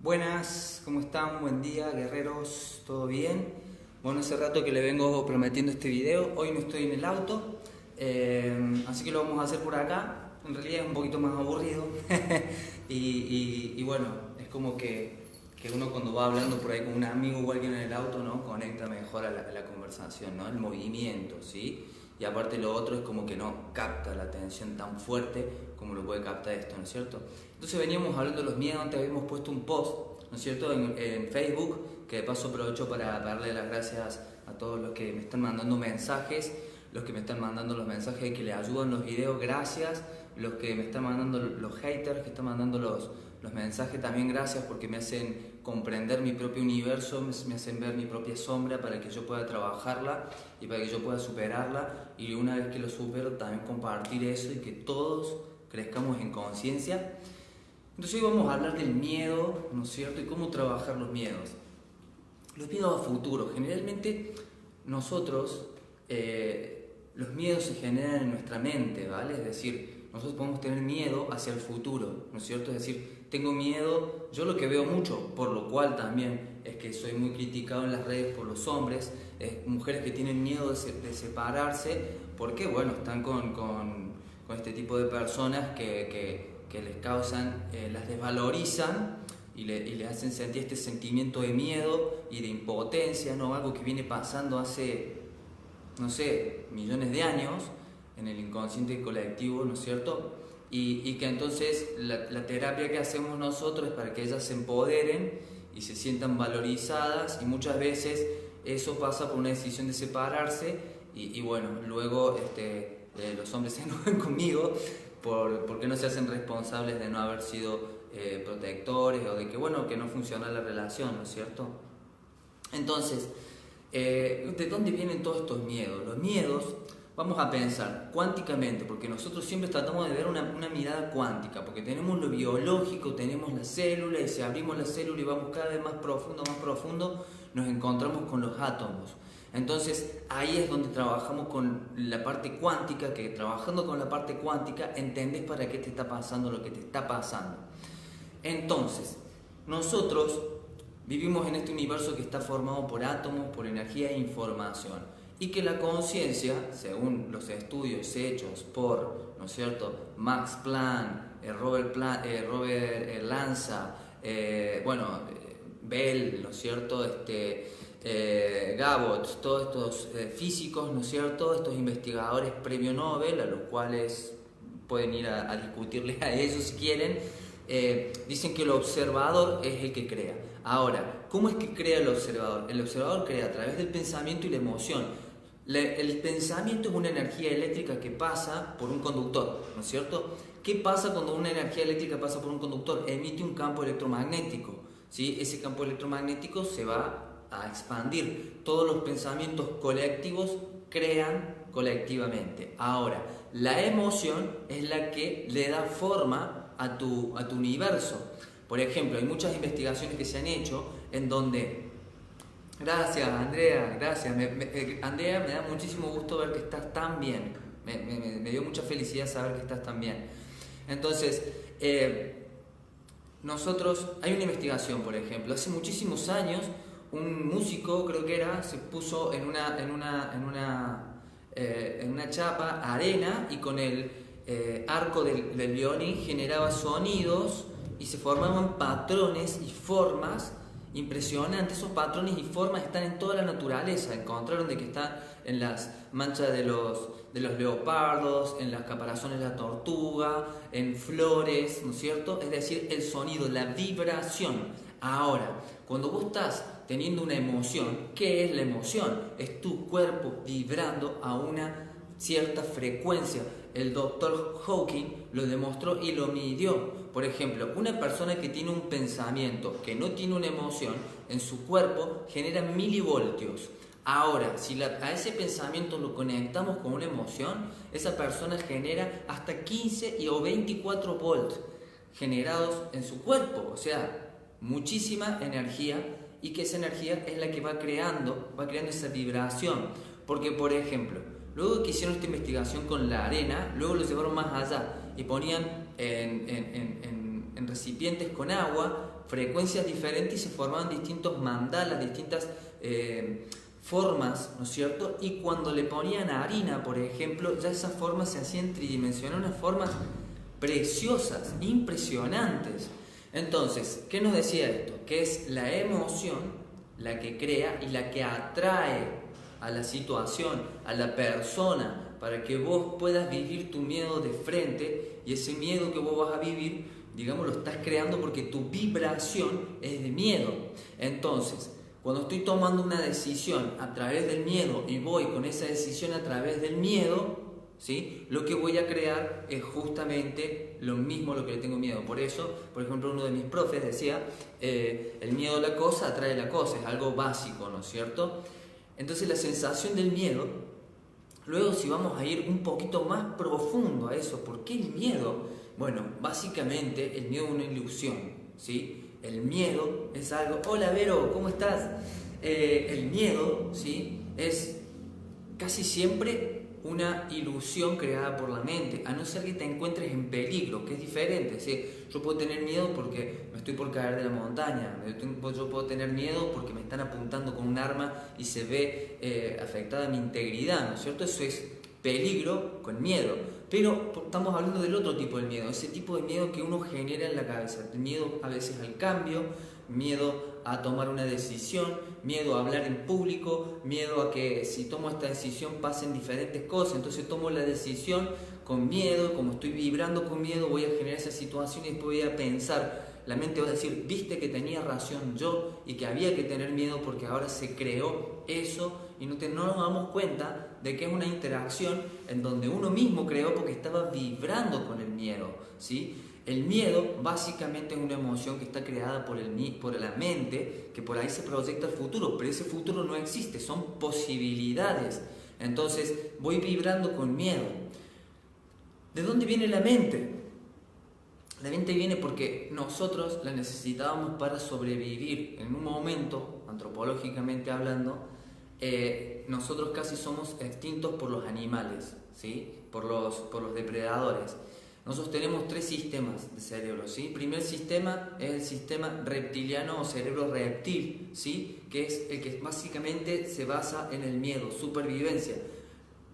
Buenas, ¿cómo están? Buen día, guerreros, ¿todo bien? Bueno, hace rato que le vengo prometiendo este video, hoy no estoy en el auto, así que lo vamos a hacer por acá. En realidad es un poquito más aburrido y bueno, es como que uno cuando va hablando por ahí con un amigo o alguien en el auto, ¿no? Conecta mejor a la conversación, ¿no? El movimiento, ¿sí? Y aparte lo otro es como que no capta la atención tan fuerte como lo puede captar esto, ¿no es cierto? Entonces veníamos hablando de los miedos, antes habíamos puesto un post, ¿no es cierto?, en Facebook, que de paso aprovecho para darle las gracias a todos los que me están mandando mensajes, los que me están mandando los mensajes que les ayudan los videos, gracias, los que me están mandando los haters, que están mandando los mensajes, también gracias porque me hacen comprender mi propio universo, me hacen ver mi propia sombra para que yo pueda trabajarla y para que yo pueda superarla, y una vez que lo supero también compartir eso y que todos crezcamos en conciencia. Entonces hoy vamos a hablar del miedo, ¿no es cierto?, y cómo trabajar los miedos. Los miedos a futuro. Generalmente nosotros, los miedos se generan en nuestra mente, ¿vale? Es decir, nosotros podemos tener miedo hacia el futuro, ¿no es cierto? Es decir, tengo miedo, yo lo que veo mucho, por lo cual también es que soy muy criticado en las redes por los hombres, mujeres que tienen miedo de separarse, porque bueno, están con este tipo de personas que les causan, las desvalorizan y les hacen sentir este sentimiento de miedo y de impotencia, ¿no? Algo que viene pasando hace, no sé, millones de años en el inconsciente colectivo, ¿no es cierto? Y que entonces la terapia que hacemos nosotros es para que ellas se empoderen y se sientan valorizadas, y muchas veces eso pasa por una decisión de separarse y bueno, luego los hombres se enojan conmigo porque no se hacen responsables de no haber sido protectores, o de que, bueno, que no funciona la relación, ¿no es cierto? Entonces, ¿de dónde vienen todos estos miedos? Los miedos, vamos a pensar cuánticamente, porque nosotros siempre tratamos de ver una mirada cuántica, porque tenemos lo biológico, tenemos la célula, y si abrimos la célula y vamos cada vez más profundo, nos encontramos con los átomos. Entonces ahí es donde trabajamos con la parte cuántica, que trabajando con la parte cuántica entendés para qué te está pasando lo que te está pasando. Entonces, nosotros vivimos en este universo que está formado por átomos, por energía e información, y que la conciencia, según los estudios hechos por, ¿no es cierto?, Max Planck, Robert Lanza, Bell, ¿no es cierto?, Gabot, todos estos físicos, ¿no es cierto?, estos investigadores premio Nobel, a los cuales pueden ir a discutirles a ellos si quieren, dicen que el observador es el que crea. Ahora, ¿cómo es que crea el observador? El observador crea a través del pensamiento y la emoción. El pensamiento es una energía eléctrica que pasa por un conductor, ¿no es cierto? ¿Qué pasa cuando una energía eléctrica pasa por un conductor? Emite un campo electromagnético, ¿sí? Ese campo electromagnético se va a expandir. Todos los pensamientos colectivos crean colectivamente. Ahora, la emoción es la que le da forma a tu universo. Por ejemplo, hay muchas investigaciones que se han hecho en donde... Gracias, Andrea, gracias. Andrea, me da muchísimo gusto ver que estás tan bien. Me dio mucha felicidad saber que estás tan bien. Entonces, hay una investigación, por ejemplo, hace muchísimos años, un músico, creo que era, se puso en una chapa arena, y con el arco del violín generaba sonidos y se formaban patrones y formas impresionantes. Esos patrones y formas están en toda la naturaleza. Encontraron de que están en las manchas de los leopardos, en las caparazones de la tortuga, en flores, ¿no es cierto? Es decir, el sonido, la vibración. Ahora, cuando vos estás teniendo una emoción, ¿qué es la emoción? Es tu cuerpo vibrando a una cierta frecuencia. El doctor Hawking lo demostró y lo midió. Por ejemplo, una persona que tiene un pensamiento, que no tiene una emoción, en su cuerpo genera milivoltios. Ahora, si a ese pensamiento lo conectamos con una emoción, esa persona genera hasta 15 o 24 volts generados en su cuerpo. O sea, muchísima energía, y que esa energía es la que va creando esa vibración. Porque, por ejemplo, luego que hicieron esta investigación con la arena, luego lo llevaron más allá y ponían en recipientes con agua, frecuencias diferentes, y se formaban distintos mandalas, distintas formas, ¿no es cierto? Y cuando le ponían harina, por ejemplo, ya esas formas se hacían tridimensionales, unas formas preciosas, impresionantes. Entonces, ¿qué nos decía esto? Que es la emoción la que crea y la que atrae a la situación, a la persona, para que vos puedas vivir tu miedo de frente, y ese miedo que vos vas a vivir, digamos, lo estás creando porque tu vibración es de miedo. Entonces, cuando estoy tomando una decisión a través del miedo y voy con esa decisión a través del miedo, ¿sí? Lo que voy a crear es justamente lo mismo a lo que le tengo miedo. Por eso, por ejemplo, uno de mis profes decía, el miedo a la cosa atrae la cosa, es algo básico, ¿no es cierto? Entonces la sensación del miedo, luego si vamos a ir un poquito más profundo a eso, ¿por qué el miedo? Bueno, básicamente el miedo es una ilusión, ¿sí? El miedo es algo... Hola Vero, ¿cómo estás? El miedo, ¿sí? Es casi siempre una ilusión creada por la mente, a no ser que te encuentres en peligro, que es diferente, ¿sí? Yo puedo tener miedo porque me estoy por caer de la montaña, yo puedo tener miedo porque me están apuntando con un arma y se ve afectada mi integridad, ¿no es cierto? Eso es peligro con miedo, pero estamos hablando del otro tipo de miedo, ese tipo de miedo que uno genera en la cabeza, el miedo a veces al cambio, miedo a tomar una decisión, miedo a hablar en público, miedo a que si tomo esta decisión pasen diferentes cosas, entonces tomo la decisión con miedo, como estoy vibrando con miedo voy a generar esa situación y después voy a pensar, la mente va a decir, viste que tenía razón yo y que había que tener miedo porque ahora se creó eso y no nos damos cuenta de que es una interacción en donde uno mismo creó porque estaba vibrando con el miedo, ¿sí? El miedo básicamente es una emoción que está creada por la mente, que por ahí se proyecta al futuro, pero ese futuro no existe, son posibilidades. Entonces voy vibrando con miedo. ¿De dónde viene la mente? La mente viene porque nosotros la necesitábamos para sobrevivir. En un momento, antropológicamente hablando, nosotros casi somos extintos por los animales, ¿sí? por los depredadores. Nosotros tenemos 3 sistemas de cerebro, ¿sí? El primer sistema es el sistema reptiliano o cerebro reptil, ¿sí? Que es el que básicamente se basa en el miedo, supervivencia,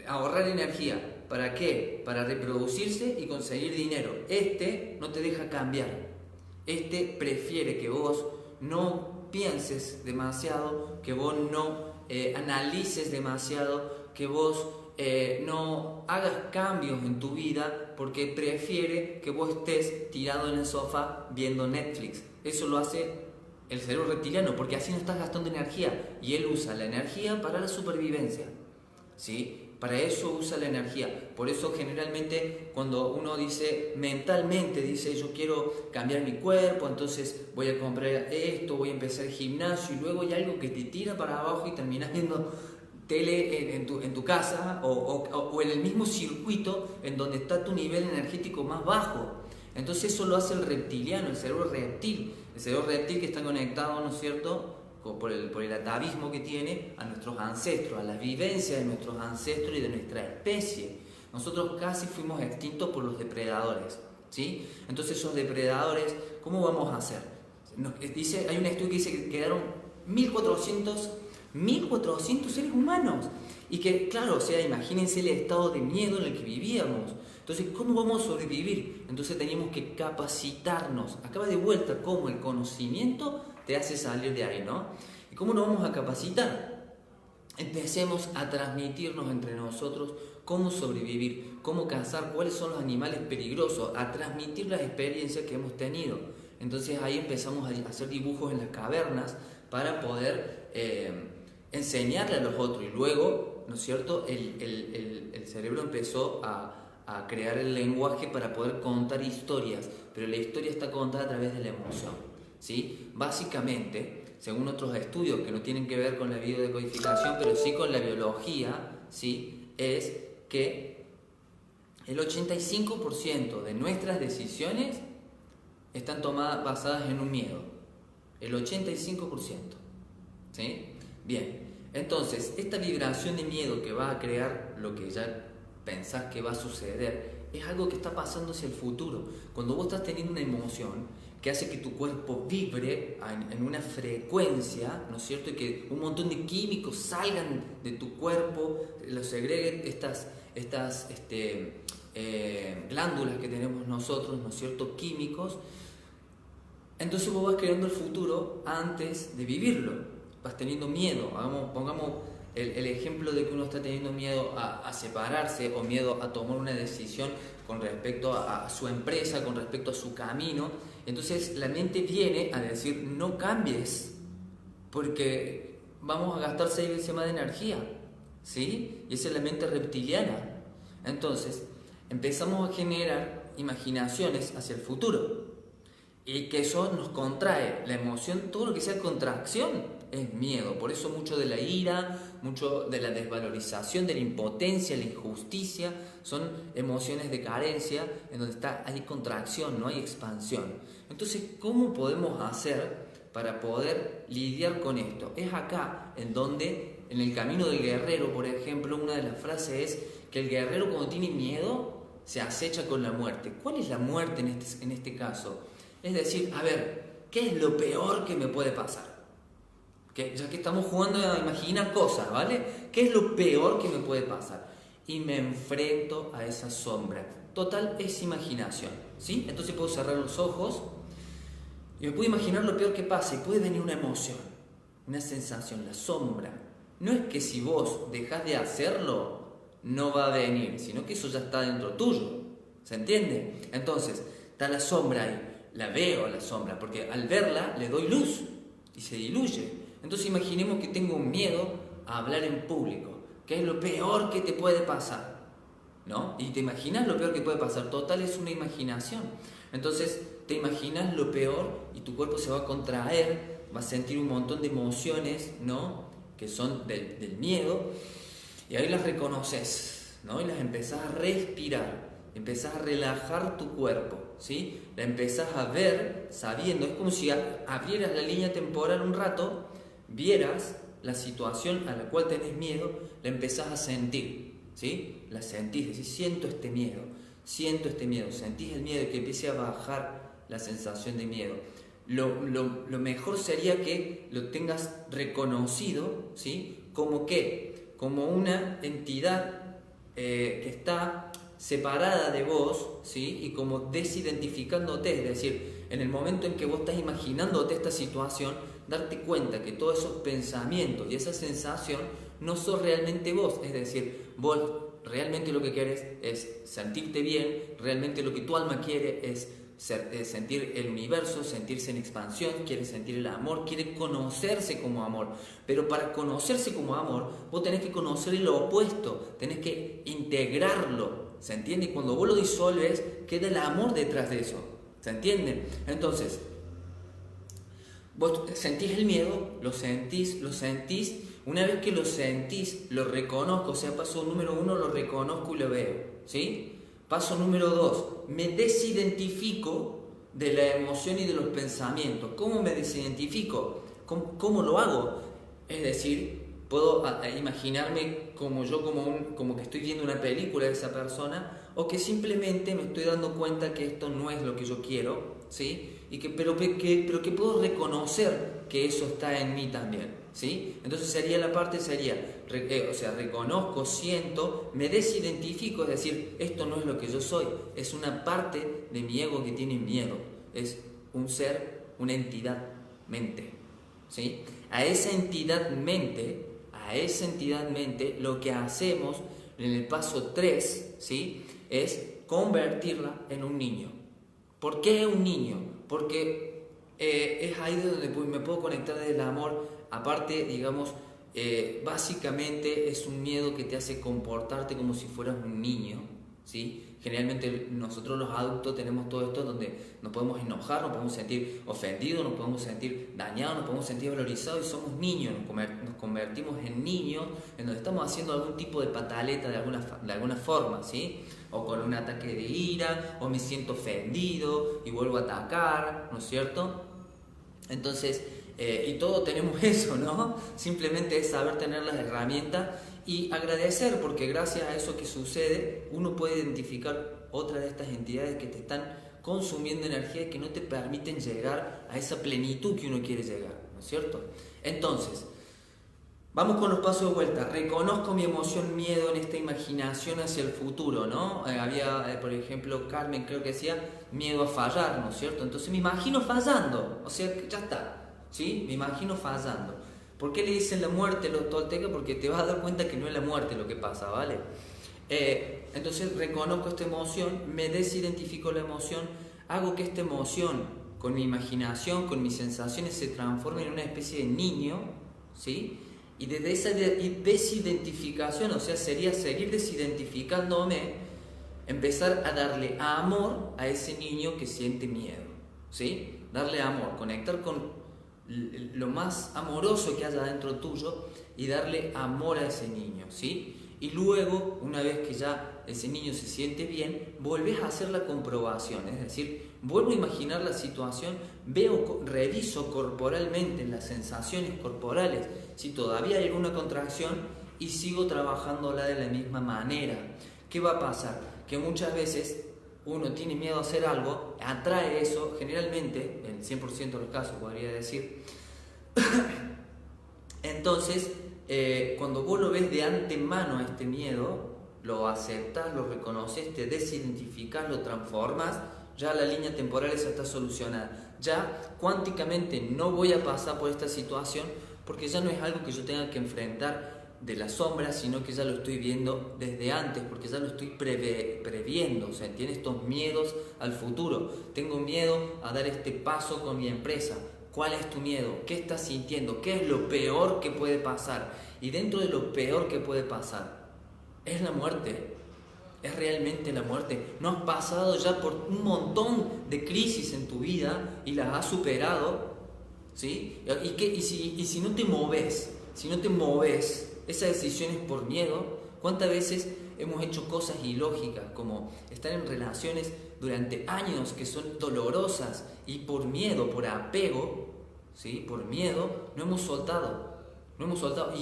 ahorrar energía. ¿Para qué? Para reproducirse y conseguir dinero. Este no te deja cambiar. Este prefiere que vos no pienses demasiado, que vos no analices demasiado, que vos no hagas cambios en tu vida porque prefiere que vos estés tirado en el sofá viendo Netflix. Eso lo hace el cerebro reptiliano porque así no estás gastando energía y él usa la energía para la supervivencia, ¿sí? Para eso usa la energía. Por eso generalmente cuando uno dice mentalmente, dice yo quiero cambiar mi cuerpo, entonces voy a comprar esto, voy a empezar el gimnasio y luego hay algo que te tira para abajo y terminas viendo tele en tu casa o en el mismo circuito en donde está tu nivel energético más bajo. Entonces eso lo hace el reptiliano, el cerebro reptil que está conectado, ¿no es cierto?, por el atavismo que tiene a nuestros ancestros, a las vivencias de nuestros ancestros y de nuestra especie. Nosotros casi fuimos extintos por los depredadores, ¿sí? Entonces esos depredadores, ¿cómo vamos a hacer? Hay un estudio que dice que quedaron 1400 seres humanos y que, claro, o sea, imagínense el estado de miedo en el que vivíamos. Entonces, ¿cómo vamos a sobrevivir? Entonces teníamos que capacitarnos. Acaba de vuelta cómo el conocimiento te hace salir de ahí, ¿no? ¿Y cómo nos vamos a capacitar? Empecemos a transmitirnos entre nosotros cómo sobrevivir, cómo cazar, cuáles son los animales peligrosos, a transmitir las experiencias que hemos tenido. Entonces ahí empezamos a hacer dibujos en las cavernas para poder enseñarle a los otros. Y luego, ¿no es cierto?, el cerebro empezó a crear el lenguaje para poder contar historias, pero la historia está contada a través de la emoción, ¿sí? Básicamente, según otros estudios que no tienen que ver con la biodecodificación, pero sí con la biología, ¿sí?, es que el 85% de nuestras decisiones están basadas en un miedo. El 85%, ¿sí? Bien, entonces, esta vibración de miedo que va a crear lo que ya pensás que va a suceder, es algo que está pasando hacia el futuro. Cuando vos estás teniendo una emoción, que hace que tu cuerpo vibre en una frecuencia, ¿no es cierto? Y que un montón de químicos salgan de tu cuerpo, los segreguen estas glándulas que tenemos nosotros, ¿no es cierto? Químicos. Entonces vos vas creando el futuro antes de vivirlo, vas teniendo miedo. Pongamos el ejemplo de que uno está teniendo miedo a separarse o miedo a tomar una decisión con respecto a su empresa, con respecto a su camino. Entonces la mente viene a decir, no cambies, porque vamos a gastar 6 veces más de energía, ¿sí? Y esa es la mente reptiliana. Entonces empezamos a generar imaginaciones hacia el futuro. Y que eso nos contrae, la emoción, todo lo que sea contracción es miedo. Por eso mucho de la ira, mucho de la desvalorización, de la impotencia, la injusticia, son emociones de carencia en donde hay contracción, no hay expansión. Entonces, ¿cómo podemos hacer para poder lidiar con esto? Es acá en donde, en el camino del guerrero, por ejemplo, una de las frases es que el guerrero cuando tiene miedo se acecha con la muerte. ¿Cuál es la muerte en este caso? Es decir, a ver, ¿qué es lo peor que me puede pasar? Ya que estamos jugando a imaginar cosas, ¿vale? ¿Qué es lo peor que me puede pasar? Y me enfrento a esa sombra. Total, es imaginación, ¿sí? Entonces puedo cerrar los ojos y me puedo imaginar lo peor que pasa y puede venir una emoción, una sensación, la sombra. No es que si vos dejás de hacerlo, no va a venir, sino que eso ya está dentro tuyo. ¿Se entiende? Entonces, está la sombra ahí. La veo la sombra, porque al verla le doy luz y se diluye. Entonces imaginemos que tengo un miedo a hablar en público, que es lo peor que te puede pasar, ¿no? Y te imaginas lo peor que puede pasar. Total, es una imaginación. Entonces te imaginas lo peor y tu cuerpo se va a contraer, va a sentir un montón de emociones, ¿no? Que son del miedo, y ahí las reconoces, ¿no? Y las empezás a respirar. Empezás a relajar tu cuerpo, ¿sí? La empezás a ver sabiendo, es como si abrieras la línea temporal un rato, vieras la situación a la cual tenés miedo, la empezás a sentir, ¿sí? La sentís, decís, siento este miedo, sentís el miedo, que empiece a bajar la sensación de miedo. Lo mejor sería que lo tengas reconocido, ¿sí? ¿Como qué? Como una entidad que está separada de vos, ¿sí? Y como desidentificándote, es decir, en el momento en que vos estás imaginándote esta situación, darte cuenta que todos esos pensamientos y esa sensación no sos realmente vos, es decir, vos realmente lo que querés es sentirte bien, realmente lo que tu alma quiere es sentir el universo, sentirse en expansión, quiere sentir el amor, quiere conocerse como amor. Pero para conocerse como amor, vos tenés que conocer lo opuesto, tenés que integrarlo, ¿se entiende? Y cuando vos lo disolves, queda el amor detrás de eso, ¿se entiende? Entonces, vos sentís el miedo, lo sentís, una vez que lo sentís, lo reconozco, o sea, paso número 1, lo reconozco y lo veo, ¿sí? Paso número 2, me desidentifico de la emoción y de los pensamientos. ¿Cómo me desidentifico? ¿Cómo lo hago? Es decir, puedo imaginarme como que estoy viendo una película de esa persona, o que simplemente me estoy dando cuenta que esto no es lo que yo quiero, ¿sí? Pero que puedo reconocer que eso está en mí también, ¿sí? Entonces reconozco, siento, me desidentifico, es decir, esto no es lo que yo soy, es una parte de mi ego que tiene miedo, es un ser, una entidad, mente, ¿sí? A esa entidad mente, lo que hacemos en el paso 3, ¿sí? Es convertirla en un niño. ¿Por qué un niño? Porque es ahí donde me puedo conectar desde el amor. Aparte, digamos, básicamente es un miedo que te hace comportarte como si fueras un niño, ¿sí? Generalmente nosotros los adultos tenemos todo esto donde nos podemos enojar, nos podemos sentir ofendidos, nos podemos sentir dañados, nos podemos sentir valorizados, y somos niños, nos convertimos en niños en donde estamos haciendo algún tipo de pataleta de alguna forma, ¿sí? O con un ataque de ira, o me siento ofendido y vuelvo a atacar, ¿no es cierto? Entonces, y todos tenemos eso, ¿no? Simplemente es saber tener las herramientas y agradecer, porque gracias a eso que sucede, uno puede identificar otra de estas entidades que te están consumiendo energía que no te permiten llegar a esa plenitud que uno quiere llegar, ¿no es cierto? Entonces, vamos con los pasos de vuelta. Reconozco mi emoción miedo en esta imaginación hacia el futuro, ¿no? Había, por ejemplo, Carmen creo que decía miedo a fallar, ¿no es cierto? Entonces me imagino fallando, o sea, ya está, ¿sí? Me imagino fallando. ¿Por qué le dicen la muerte los toltecas? Porque te vas a dar cuenta que no es la muerte lo que pasa, ¿vale? Entonces reconozco esta emoción, me desidentifico la emoción, hago que esta emoción, con mi imaginación, con mis sensaciones, se transforme en una especie de niño, ¿sí? Y desde esa desidentificación, o sea, sería seguir desidentificándome, empezar a darle amor a ese niño que siente miedo, ¿sí? Darle amor, conectar con lo más amoroso que haya dentro tuyo y darle amor a ese niño, ¿sí? Y luego, una vez que ya ese niño se siente bien, volvés a hacer la comprobación, es decir, vuelvo a imaginar la situación, reviso corporalmente las sensaciones corporales, si todavía hay alguna contracción, y sigo trabajándola de la misma manera. ¿Qué va a pasar? Que muchas veces uno tiene miedo a hacer algo, atrae eso, generalmente, en el 100% de los casos podría decir. Entonces, cuando vos lo ves de antemano a este miedo, lo aceptas, lo reconoces, te desidentificas, lo transformas, ya la línea temporal esa está solucionada. Ya cuánticamente no voy a pasar por esta situación porque ya no es algo que yo tenga que enfrentar de la sombra, sino que ya lo estoy viendo desde antes, porque ya lo estoy previendo, o sea, tiene estos miedos al futuro. Tengo miedo a dar este paso con mi empresa. ¿Cuál es tu miedo? ¿Qué estás sintiendo? ¿Qué es lo peor que puede pasar? Y dentro de lo peor que puede pasar, ¿es la muerte? ¿Es realmente la muerte? ¿No has pasado ya por un montón de crisis en tu vida y las has superado? ¿Sí? ¿Y si no te moves? Si no te moves, esa decisión es por miedo. ¿Cuántas veces hemos hecho cosas ilógicas como estar en relaciones durante años que son dolorosas y por miedo, por apego, ¿sí? Por miedo, no hemos soltado.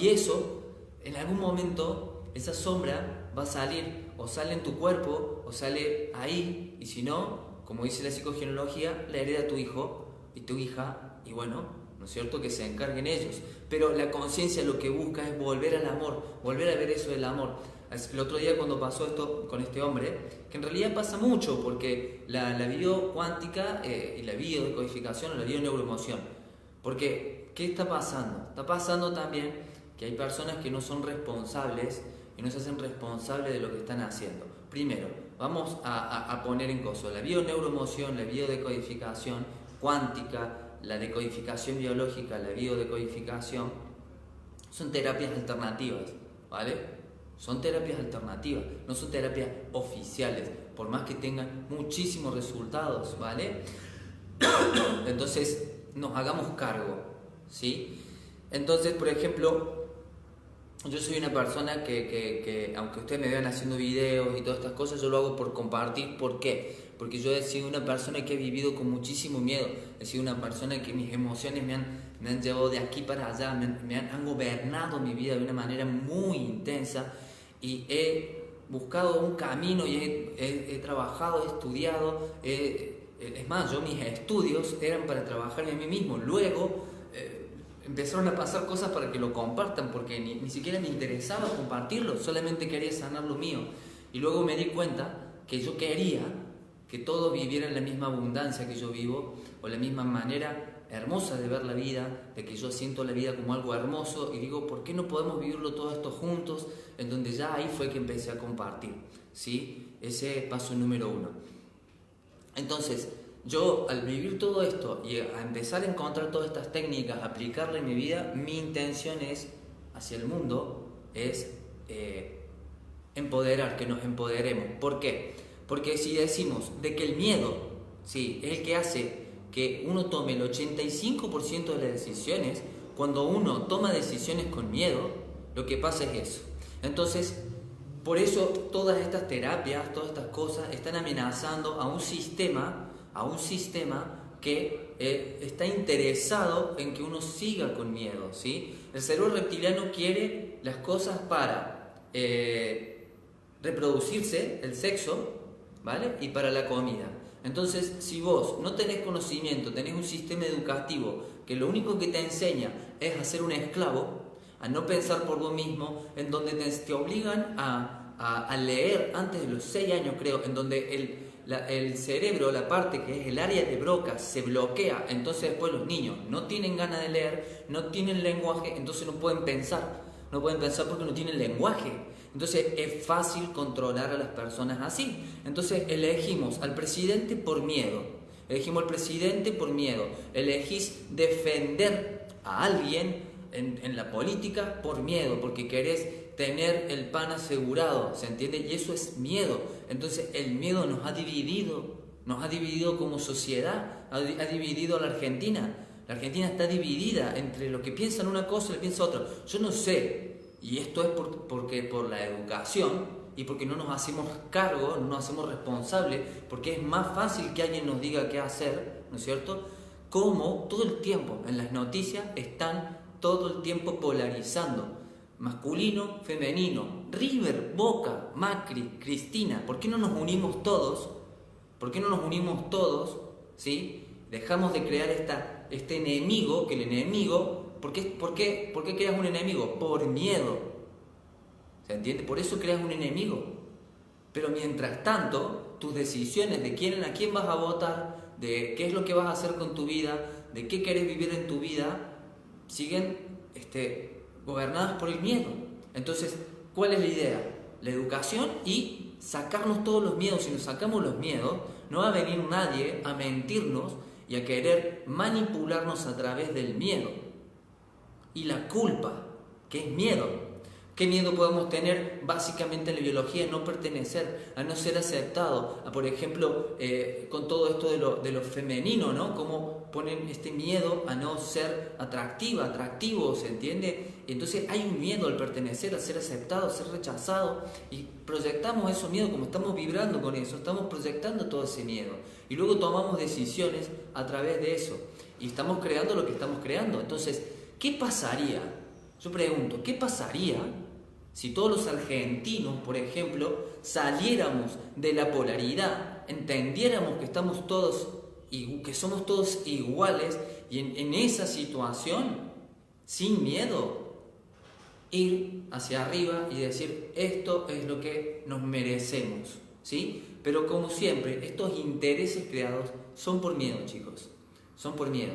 Y eso, en algún momento, esa sombra va a salir, o sale en tu cuerpo, o sale ahí, y si no, como dice la psicogenealogía, la hereda tu hijo y tu hija, y bueno, ¿no es cierto?, que se encarguen ellos. Pero la conciencia lo que busca es volver al amor, volver a ver eso del amor. El otro día cuando pasó esto con este hombre, que en realidad pasa mucho, porque la biocuántica y la biodecodificación o la bioneuroemoción, porque ¿qué está pasando? Está pasando también que hay personas que no son responsables y no se hacen responsables de lo que están haciendo. Primero, vamos a poner en coso la bioneuroemoción, la biodecodificación cuántica, la decodificación biológica, la biodecodificación, son terapias alternativas, ¿vale? Son terapias alternativas, no son terapias oficiales, por más que tengan muchísimos resultados, ¿vale? Entonces, nos hagamos cargo, ¿sí? Entonces, por ejemplo, yo soy una persona que aunque ustedes me vean haciendo videos y todas estas cosas, yo lo hago por compartir. ¿Por qué? Porque yo he sido una persona que he vivido con muchísimo miedo. He sido una persona que mis emociones me han llevado de aquí para allá, han gobernado mi vida de una manera muy intensa, y he buscado un camino y he trabajado, he estudiado. Es más, mis estudios eran para trabajarme a mí mismo. Luego empezaron a pasar cosas para que lo compartan, porque ni siquiera me interesaba compartirlo, solamente quería sanar lo mío. Y luego me di cuenta que yo quería que todos vivieran la misma abundancia que yo vivo, o la misma manera hermosa de ver la vida, de que yo siento la vida como algo hermoso, y digo, ¿por qué no podemos vivirlo todo esto juntos? En donde ya ahí fue que empecé a compartir, ¿sí? Ese paso número 1. Entonces, yo al vivir todo esto y a empezar a encontrar todas estas técnicas, aplicarlas en mi vida, mi intención es, hacia el mundo, es empoderar, que nos empoderemos. ¿Por qué? Porque si decimos de que el miedo, sí, es el que hace que uno tome el 85% de las decisiones, cuando uno toma decisiones con miedo, lo que pasa es eso. Entonces, por eso todas estas terapias, todas estas cosas están amenazando a un sistema que está interesado en que uno siga con miedo, ¿sí? El cerebro reptiliano quiere las cosas para reproducirse, el sexo, ¿vale? Y para la comida. Entonces, si vos no tenés conocimiento, tenés un sistema educativo que lo único que te enseña es a ser un esclavo, a no pensar por vos mismo, en donde te obligan a leer antes de los 6 años, creo, en donde el cerebro, la parte que es el área de Broca, se bloquea, entonces después los niños no tienen ganas de leer, no tienen lenguaje, entonces no pueden pensar porque no tienen lenguaje. Entonces es fácil controlar a las personas así. Entonces elegimos al presidente por miedo, elegís defender a alguien en la política por miedo, porque querés tener el pan asegurado, ¿se entiende? Y eso es miedo. Entonces el miedo nos ha dividido como sociedad, ha dividido a la Argentina. La Argentina está dividida entre lo que piensan una cosa y lo que piensa otra. Yo no sé, y esto es porque por la educación y porque no nos hacemos cargo, no nos hacemos responsables, porque es más fácil que alguien nos diga qué hacer, ¿no es cierto? Como todo el tiempo en las noticias están todo el tiempo polarizando. Masculino, femenino, River, Boca, Macri, Cristina. ¿Por qué no nos unimos todos? ¿Sí? Dejamos de crear este enemigo, que el enemigo... ¿Por qué creas un enemigo? Por miedo. ¿Se entiende? Por eso creas un enemigo. Pero mientras tanto, tus decisiones de a quién vas a votar, de qué es lo que vas a hacer con tu vida, de qué querés vivir en tu vida, siguen gobernadas por el miedo. Entonces, ¿cuál es la idea? La educación y sacarnos todos los miedos. Si nos sacamos los miedos, no va a venir nadie a mentirnos y a querer manipularnos a través del miedo. Y la culpa, que es miedo. ¿Qué miedo podemos tener básicamente en la biología? A no pertenecer, a no ser aceptado. Por ejemplo, con todo esto de lo femenino, ¿no? Cómo ponen este miedo a no ser atractivo, ¿se entiende? Entonces hay un miedo al pertenecer, a ser aceptado, a ser rechazado. Y proyectamos esos miedos, como estamos vibrando con eso, estamos proyectando todo ese miedo. Y luego tomamos decisiones a través de eso. Y estamos creando lo que estamos creando. Entonces, ¿qué pasaría? Yo pregunto, ¿qué pasaría si todos los argentinos, por ejemplo, saliéramos de la polaridad, entendiéramos que estamos todos y que somos todos iguales y en esa situación, sin miedo, ir hacia arriba y decir esto es lo que nos merecemos, ¿sí? Pero como siempre, estos intereses creados son por miedo, chicos, son por miedo.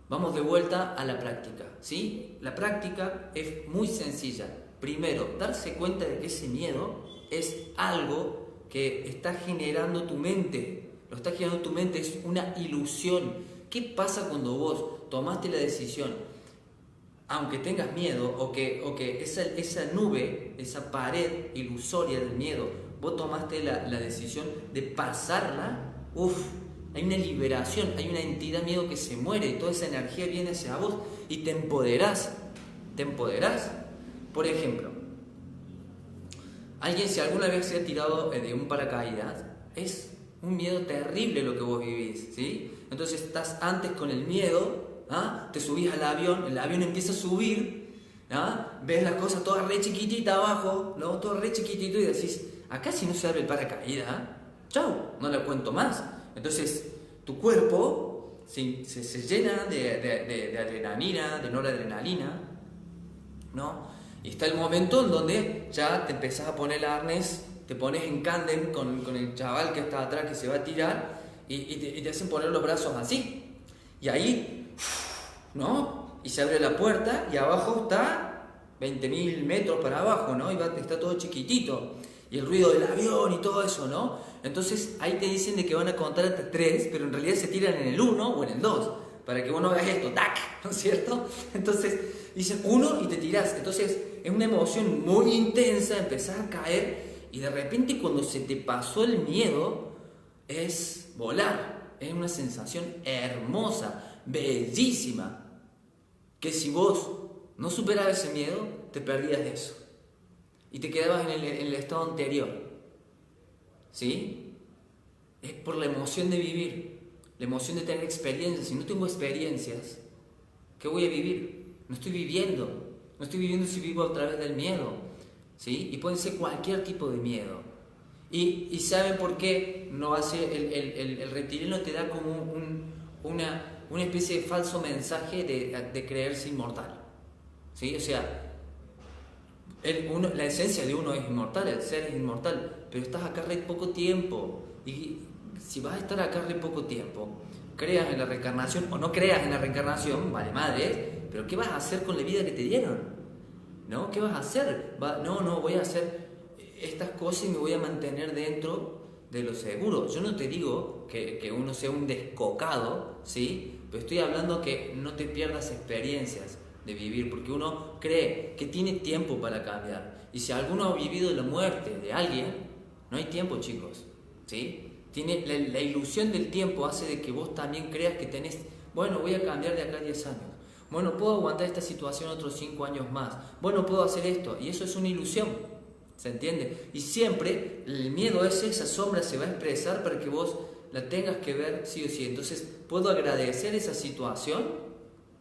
Vamos de vuelta a la práctica, ¿sí? La práctica es muy sencilla. Primero, darse cuenta de que ese miedo es algo que está generando tu mente. Lo está generando tu mente, es una ilusión. ¿Qué pasa cuando vos tomaste la decisión, aunque tengas miedo, o que esa nube, esa pared ilusoria del miedo, vos tomaste la decisión de pasarla? Hay una liberación, hay una entidad miedo que se muere y toda esa energía viene hacia vos y te empoderás. Por ejemplo, alguien si alguna vez se ha tirado de un paracaídas, es un miedo terrible lo que vos vivís, ¿sí? Entonces estás antes con el miedo, te subís al avión, el avión empieza a subir, ves las cosas todas re chiquititas abajo, ¿no? Todo re chiquitito y decís, acá si no se abre el paracaídas, chau, no la cuento más. Entonces tu cuerpo se llena de adrenalina, de noradrenalina, ¿no? Y está el momento en donde ya te empezás a poner el arnés, te pones en cándem con el chaval que está atrás que se va a tirar y te hacen poner los brazos así. Y ahí, ¿no? Y se abre la puerta y abajo está 20.000 metros para abajo, ¿no? Y está todo chiquitito. Y el ruido del avión y todo eso, ¿no? Entonces ahí te dicen de que van a contar hasta 3, pero en realidad se tiran en el 1 o en el 2, para que vos no hagas esto, ¡tac! ¿No es cierto? Entonces dicen 1 y te tirás. Entonces es una emoción muy intensa, empezás a caer y de repente cuando se te pasó el miedo es volar. Es una sensación hermosa, bellísima, que si vos no superabas ese miedo, te perdías de eso. Y te quedabas en el estado anterior, ¿sí? Es por la emoción de vivir, la emoción de tener experiencias. Si no tengo experiencias, ¿qué voy a vivir? No estoy viviendo si vivo a través del miedo, ¿sí? Y pueden ser cualquier tipo de miedo. Y ¿saben por qué no hace el reptiliano? Te da como una especie de falso mensaje de creerse inmortal, ¿sí? O sea, la esencia de uno es inmortal, el ser es inmortal, pero estás acá re poco tiempo, y si vas a estar acá re poco tiempo, creas en la reencarnación o no creas en la reencarnación, vale madre, pero ¿qué vas a hacer con la vida que te dieron? ¿No? ¿Qué vas a hacer? No, voy a hacer estas cosas y me voy a mantener dentro de lo seguro. Yo no te digo que uno sea un descocado, ¿sí? Pero estoy hablando que no te pierdas experiencias de vivir, porque uno cree que tiene tiempo para cambiar. Y si alguno ha vivido la muerte de alguien, no hay tiempo, chicos, ¿sí? La ilusión del tiempo hace de que vos también creas que tenés, bueno, voy a cambiar de acá a 10 años. Bueno, puedo aguantar esta situación otros 5 años más. Bueno, puedo hacer esto. Y eso es una ilusión. ¿Se entiende? Y siempre el miedo esa sombra se va a expresar para que vos la tengas que ver sí o sí. Entonces, puedo agradecer esa situación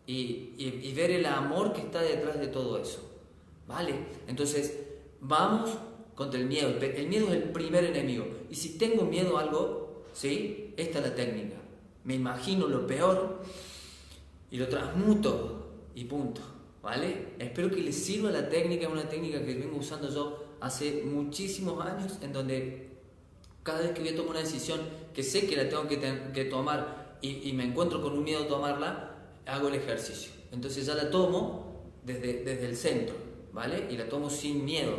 y ver el amor que está detrás de todo eso. ¿Vale? Entonces, vamos contra el miedo. El miedo es el primer enemigo. Y si tengo miedo a algo, ¿sí? Esta es la técnica. Me imagino lo peor y lo transmuto y punto, ¿vale? Espero que les sirva la técnica, es una técnica que vengo usando yo hace muchísimos años, en donde cada vez que voy a tomar una decisión que sé que la tengo que tomar y me encuentro con un miedo a tomarla, hago el ejercicio. Entonces ya la tomo desde el centro, ¿vale? Y la tomo sin miedo.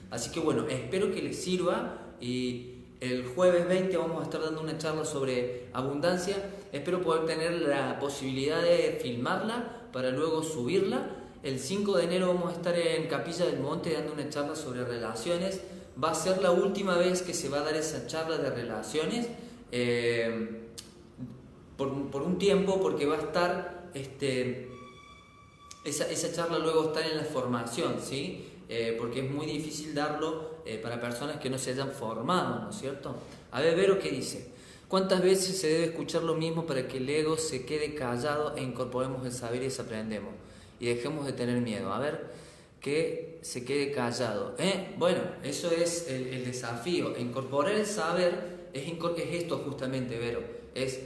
Así que bueno, espero que les sirva y el jueves 20 vamos a estar dando una charla sobre abundancia. Espero poder tener la posibilidad de filmarla para luego subirla. El 5 de enero vamos a estar en Capilla del Monte dando una charla sobre relaciones. Va a ser la última vez que se va a dar esa charla de relaciones por un tiempo, porque va a estar esa charla luego está en la formación, ¿sí? Porque es muy difícil darlo para personas que no se hayan formado, ¿no es cierto? A ver, Vero, ¿qué dice? ¿Cuántas veces se debe escuchar lo mismo para que el ego se quede callado e incorporemos el saber y desaprendemos? Y dejemos de tener miedo. A ver, que se quede callado. Bueno, eso es el desafío. Incorporar el saber es esto justamente, Vero. Es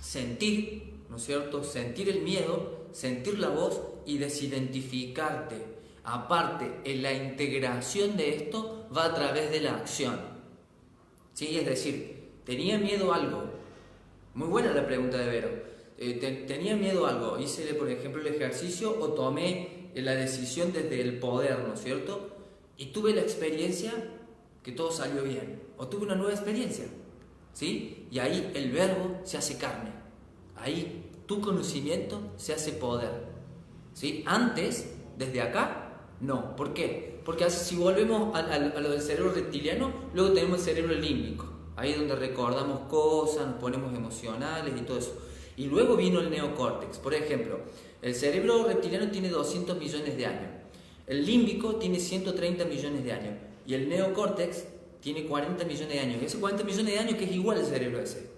sentir, ¿no es cierto? Sentir el miedo, sentir la voz y desidentificarte. Aparte, en la integración de esto va a través de la acción. ¿Sí? Es decir, tenía miedo a algo. Muy buena la pregunta de Vero. Tenía miedo a algo. Hice, por ejemplo, el ejercicio o tomé la decisión desde el poder, ¿no es cierto? Y tuve la experiencia que todo salió bien. O tuve una nueva experiencia. ¿Sí? Y ahí el verbo se hace carne. Ahí tu conocimiento se hace poder. ¿Sí? Antes, desde acá, no. ¿Por qué? Porque si volvemos a lo del cerebro reptiliano, luego tenemos el cerebro límbico. Ahí es donde recordamos cosas, nos ponemos emocionales y todo eso. Y luego vino el neocórtex. Por ejemplo, el cerebro reptiliano tiene 200 millones de años. El límbico tiene 130 millones de años. Y el neocórtex tiene 40 millones de años. Y ese 40 millones de años que es igual al cerebro ese.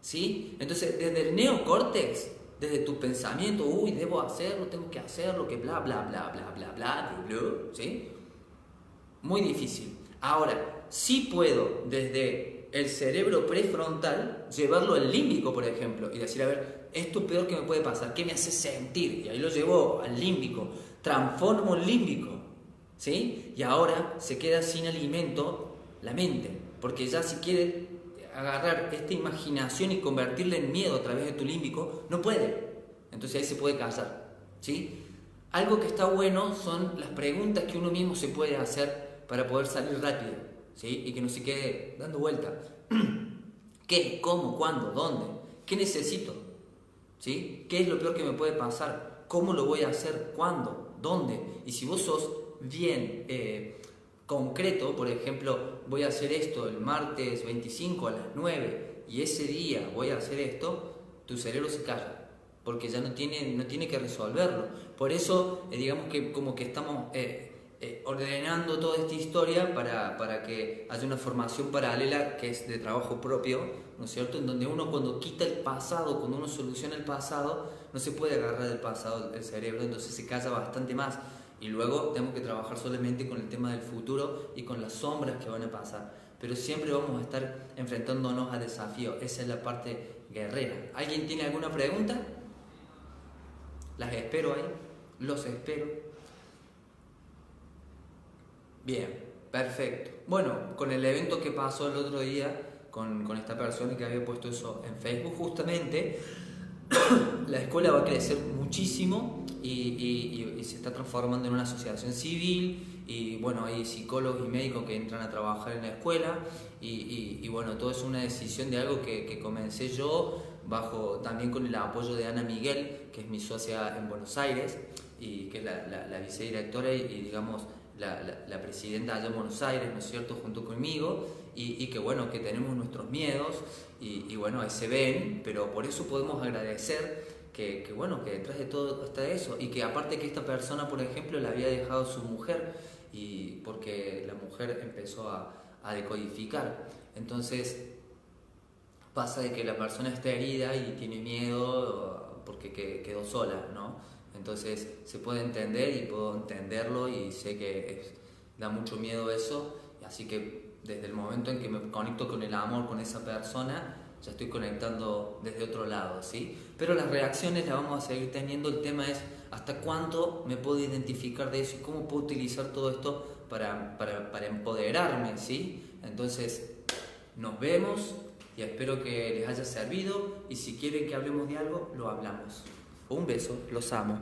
¿Sí? Entonces, desde el neocórtex, desde tu pensamiento, uy, debo hacerlo, tengo que hacerlo, que bla, bla, bla, bla, bla, bla, bla, ¿sí? Muy difícil. Ahora, sí puedo, desde el cerebro prefrontal, llevarlo al límbico, por ejemplo, y decir, a ver, esto es peor que me puede pasar, ¿qué me hace sentir? Y ahí lo llevo al límbico, transformo el límbico, ¿sí? Y ahora se queda sin alimento la mente, porque ya si quiere agarrar esta imaginación y convertirla en miedo a través de tu límbico, no puede. Entonces ahí se puede callar, ¿sí? Algo que está bueno son las preguntas que uno mismo se puede hacer para poder salir rápido, ¿sí? Y que no se quede dando vuelta. ¿Qué? ¿Cómo? ¿Cuándo? ¿Dónde? ¿Qué necesito? ¿Sí? ¿Qué es lo peor que me puede pasar? ¿Cómo lo voy a hacer? ¿Cuándo? ¿Dónde? Y si vos sos bien concreto, por ejemplo, voy a hacer esto el martes 25 a las 9 y ese día voy a hacer esto, tu cerebro se calla, porque ya no tiene que resolverlo. Por eso, digamos que como que estamos ordenando toda esta historia para que haya una formación paralela que es de trabajo propio, ¿no es cierto? En donde uno cuando quita el pasado, cuando uno soluciona el pasado, no se puede agarrar del pasado el cerebro, entonces se calla bastante más. Y luego tenemos que trabajar solamente con el tema del futuro y con las sombras que van a pasar. Pero siempre vamos a estar enfrentándonos a desafíos. Esa es la parte guerrera. ¿Alguien tiene alguna pregunta? Las espero ahí. Los espero. Bien, perfecto. Bueno, con el evento que pasó el otro día, con esta persona que había puesto eso en Facebook, justamente, la escuela va a crecer muchísimo y se está transformando en una asociación civil y bueno, hay psicólogos y médicos que entran a trabajar en la escuela y bueno, todo es una decisión de algo que comencé yo bajo también con el apoyo de Ana Miguel, que es mi socia en Buenos Aires y que es la vicedirectora y digamos la presidenta allá en Buenos Aires, ¿no es cierto?, junto conmigo y que bueno, que tenemos nuestros miedos y bueno, ahí se ven, pero por eso podemos agradecer que bueno, que detrás de todo está eso y que aparte que esta persona, por ejemplo, la había dejado su mujer y porque la mujer empezó a decodificar, entonces pasa de que la persona está herida y tiene miedo porque quedó sola, ¿no? Entonces se puede entender y puedo entenderlo y sé que da mucho miedo eso, así que desde el momento en que me conecto con el amor, con esa persona, ya estoy conectando desde otro lado, ¿sí? Pero las reacciones las vamos a seguir teniendo, el tema es hasta cuánto me puedo identificar de eso y cómo puedo utilizar todo esto para empoderarme, ¿sí? Entonces, nos vemos y espero que les haya servido y si quieren que hablemos de algo, lo hablamos. Un beso, los amo.